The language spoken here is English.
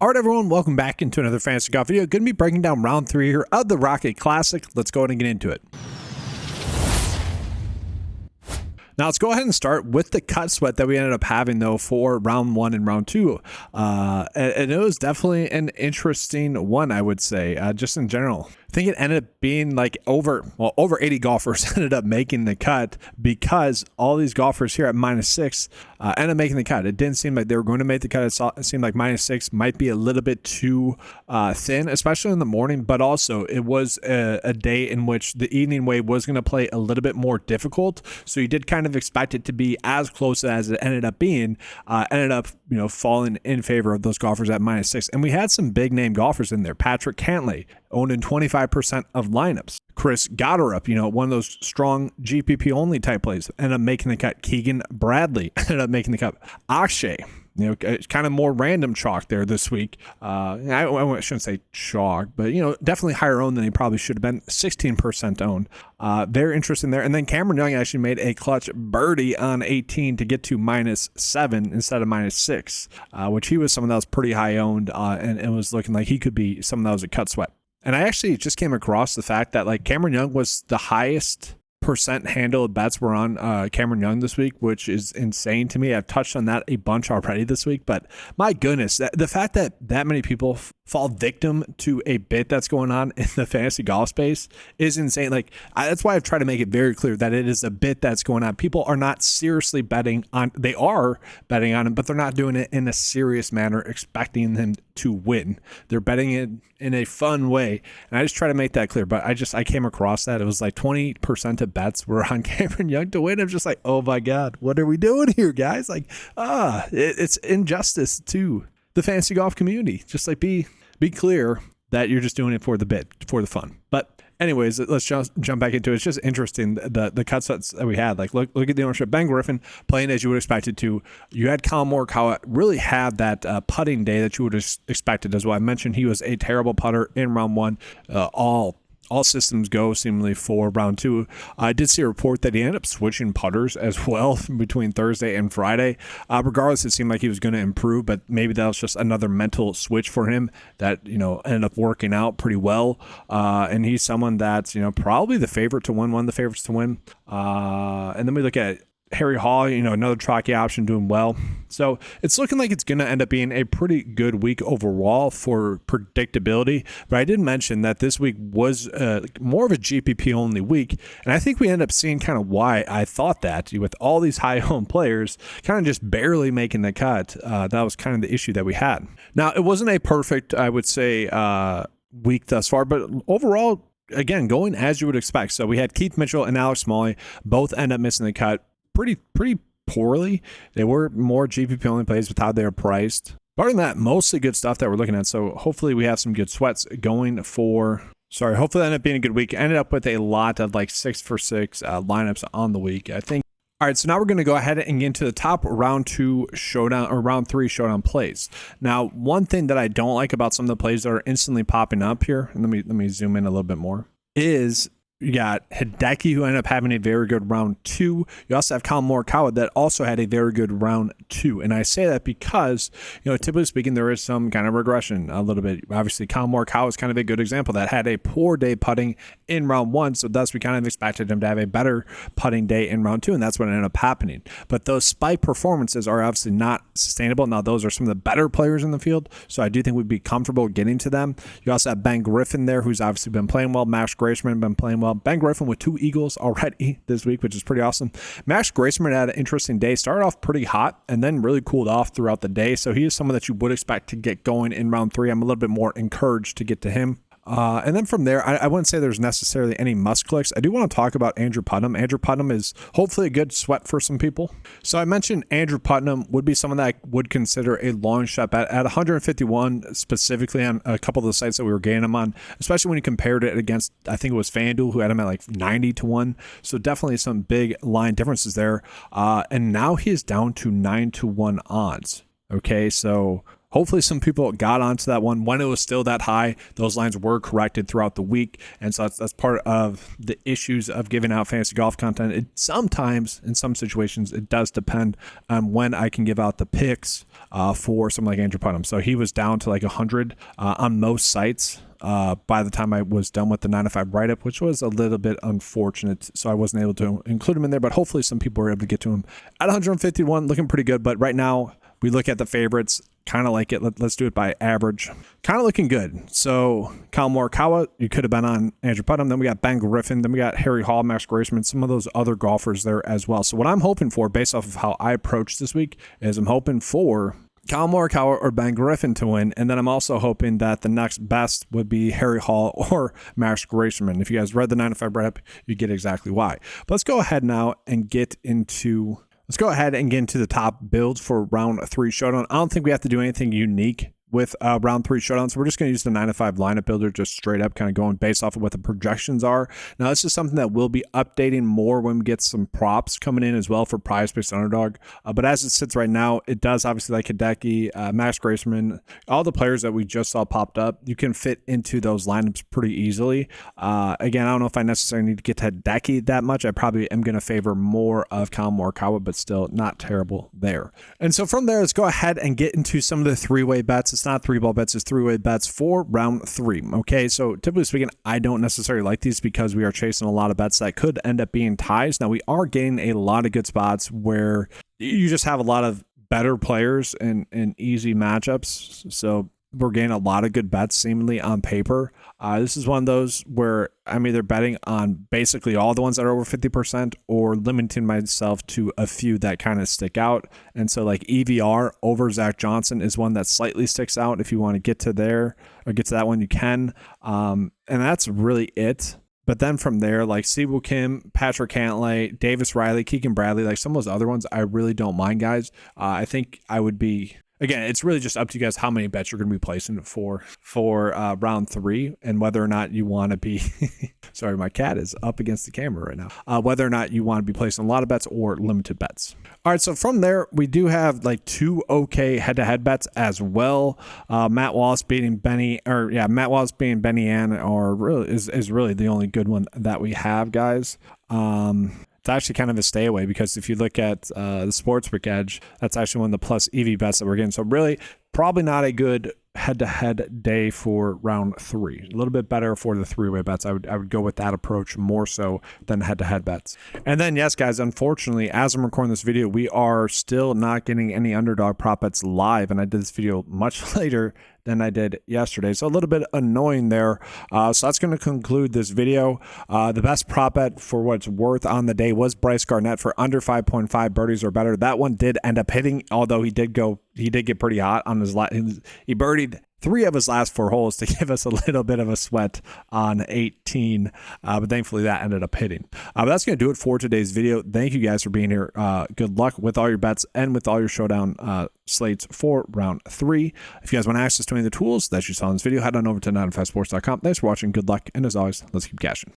All right, everyone, welcome back into another Fantasy Golf video. Going to be breaking down round 3 here of the Rocket Classic. Let's go ahead and get into it. Now, let's go ahead and start with the cut sweat that we ended up having, though, for round 1 and round 2. And it was definitely an interesting one, I would say, just in general. I think it ended up being like over 80 golfers ended up making the cut because all these golfers here at -6 ended up making the cut. It didn't seem like they were going to make the cut. It seemed like -6 might be a little bit too thin, especially in the morning, but also it was a day in which the evening wave was going to play a little bit more difficult. So you did kind of expect it to be as close as it ended up being, falling in favor of those golfers at -6. And we had some big name golfers in there. Patrick Cantlay owned in 25% of lineups. Chris Goddard, one of those strong GPP only type plays, ended up making the cut. Keegan Bradley ended up making the cut. Akshay, kind of more random chalk there this week. I shouldn't say chalk, but definitely higher owned than he probably should have been. 16% owned. Very interesting there. And then Cameron Young actually made a clutch birdie on 18 to get to -7 instead of -6, which he was someone that was pretty high owned, and it was looking like he could be someone that was a cut sweat. And I actually just came across the fact that like Cameron Young was the highest percent handle of bets were on Cameron Young this week, which is insane to me. I've touched on that a bunch already this week, but my goodness, the fact that many people fall victim to a bit that's going on in the fantasy golf space is insane. That's why I've tried to make it very clear that it is a bit that's going on. People are not seriously betting on, they are betting on him, but they're not doing it in a serious manner, expecting him to win. They're betting it in a fun way. And I just try to make that clear, but I came across that. It was like 20% of bets were on Cameron Young to win. I'm just like, oh my God, what are we doing here, guys? It's injustice to the fantasy golf community. Just be clear that you're just doing it for the bit, for the fun. But anyways, let's jump back into it. It's just interesting, the cut sets that we had. Look at the ownership. Ben Griffin playing as you would expect it to. You had Colin Morikawa really had that putting day that you would have expected as well. I mentioned he was a terrible putter in round 1. All systems go seemingly for round 2. I did see a report that he ended up switching putters as well between Thursday and Friday. Regardless, it seemed like he was going to improve, but maybe that was just another mental switch for him that, ended up working out pretty well. And he's someone that's, probably the favorite to win, one of the favorites to win. And then we look at Harry Hall, another chalky option doing well. So it's looking like it's going to end up being a pretty good week overall for predictability. But I did mention that this week was more of a GPP only week. And I think we end up seeing kind of why I thought that with all these high owned players kind of just barely making the cut. That was kind of the issue that we had. Now, it wasn't a perfect, I would say, week thus far, but overall, again, going as you would expect. So we had Keith Mitchell and Alex Smalley both end up missing the cut pretty poorly. They were more GPP only plays with how they are priced. Apart from that, mostly good stuff that we're looking at. So hopefully we have some good sweats going for. Hopefully that ended up being a good week. Ended up with a lot of 6 for 6 lineups on the week, I think. All right, so now we're going to go ahead and get into the top round 2 showdown or round 3 showdown plays. Now, one thing that I don't like about some of the plays that are instantly popping up here, and let me zoom in a little bit more, is you got Hideki, who ended up having a very good round 2. You also have Colin Morikawa that also had a very good round 2. And I say that because, typically speaking, there is some kind of regression a little bit. Obviously, Colin Morikawa is kind of a good example that had a poor day putting in round 1. So thus we kind of expected him to have a better putting day in round 2. And that's what ended up happening. But those spike performances are obviously not sustainable. Now, those are some of the better players in the field. So I do think we'd be comfortable getting to them. You also have Ben Griffin there, who's obviously been playing well. Max Graceman been playing well. Ben Griffin with 2 eagles already this week, which is pretty awesome. Max Graceman had an interesting day. Started off pretty hot and then really cooled off throughout the day. So he is someone that you would expect to get going in round 3. I'm a little bit more encouraged to get to him. And then from there, I wouldn't say there's necessarily any must clicks. I do want to talk about Andrew Putnam. Andrew Putnam is hopefully a good sweat for some people. So I mentioned Andrew Putnam would be someone that I would consider a long shot at 151, specifically on a couple of the sites that we were getting him on, especially when you compared it against, I think it was FanDuel, who had him at 90 to 1. So definitely some big line differences there. And now he is down to 9 to 1 odds. Okay, so hopefully some people got onto that one when it was still that high. Those lines were corrected throughout the week, and so that's part of the issues of giving out fantasy golf content. It sometimes, in some situations, it does depend on when I can give out the picks for someone like Andrew Putnam. So he was down to like 100 on most sites by the time I was done with the 9 to 5 write-up, which was a little bit unfortunate. So I wasn't able to include him in there, but hopefully some people were able to get to him at 151, looking pretty good. But right now, we look at the favorites, kind of like it. Let's do it by average. Kind of looking good. So Kyle Morikawa, you could have been on Andrew Putnam. Then we got Ben Griffin. Then we got Harry Hall, Max Graceman, some of those other golfers there as well. So what I'm hoping for, based off of how I approach this week, is I'm hoping for Kyle Morikawa or Ben Griffin to win, and then I'm also hoping that the next best would be Harry Hall or Max Graceman. If you guys read the 9 to 5 write-up, you get exactly why. But let's go ahead now and get into the top builds for round 3 showdown. I don't think we have to do anything unique with round 3 showdown, so we're just going to use the 9 to 5 lineup builder, just straight up kind of going based off of what the projections are. Now this is something that we'll be updating more when we get some props coming in as well for PrizePicks Underdog, but as it sits right now, it does obviously like Hideki, Max Graceman, all the players that we just saw popped up, you can fit into those lineups pretty easily. Again, I don't know if I necessarily need to get to Hideki that much. I probably am going to favor more of Kyle Morikawa, but still not terrible there. And so from there, let's go ahead and get into some of the 3-way bets. It's not 3-ball bets, it's 3-way bets for round 3. Okay, so typically speaking, I don't necessarily like these because we are chasing a lot of bets that could end up being ties. Now, we are getting a lot of good spots where you just have a lot of better players and easy matchups. So we're getting a lot of good bets seemingly on paper. This is one of those where I'm either betting on basically all the ones that are over 50% or limiting myself to a few that kind of stick out. And so like EVR over Zach Johnson is one that slightly sticks out. If you want to get to there or get to that one, you can. And that's really it. But then from there, like Siwoo Kim, Patrick Cantlay, Davis Riley, Keegan Bradley, like some of those other ones, I really don't mind, guys. I think I would be... Again, it's really just up to you guys how many bets you're going to be placing for round 3 and whether or not you want to be sorry, my cat is up against the camera right now. Whether or not you want to be placing a lot of bets or limited bets. All right, so from there, we do have like 2 okay head-to-head bets as well. Matt Wallace beating Benny Ann is really the only good one that we have, guys. It's actually kind of a stay away because if you look at the Sportsbook Edge, that's actually one of the plus EV bets that we're getting. So really, probably not a good head-to-head day for round 3. A little bit better for the 3-way bets. I would go with that approach more so than head-to-head bets. And then, yes, guys, unfortunately, as I'm recording this video, we are still not getting any underdog prop bets live, and I did this video much later than I did yesterday. So a little bit annoying there. So that's going to conclude this video. The best prop bet for what it's worth on the day was Bryce Garnett for under 5.5 birdies or better. That one did end up hitting, although he did get pretty hot on his he birdied 3 of his last 4 holes to give us a little bit of a sweat on 18, but thankfully that ended up hitting. But that's going to do it for today's video. Thank you guys for being here. Good luck with all your bets and with all your showdown slates for round 3. If you guys want access to any of the tools that you saw in this video, head on over to 9to5sports.com. Thanks for watching. Good luck, and as always, let's keep cashing.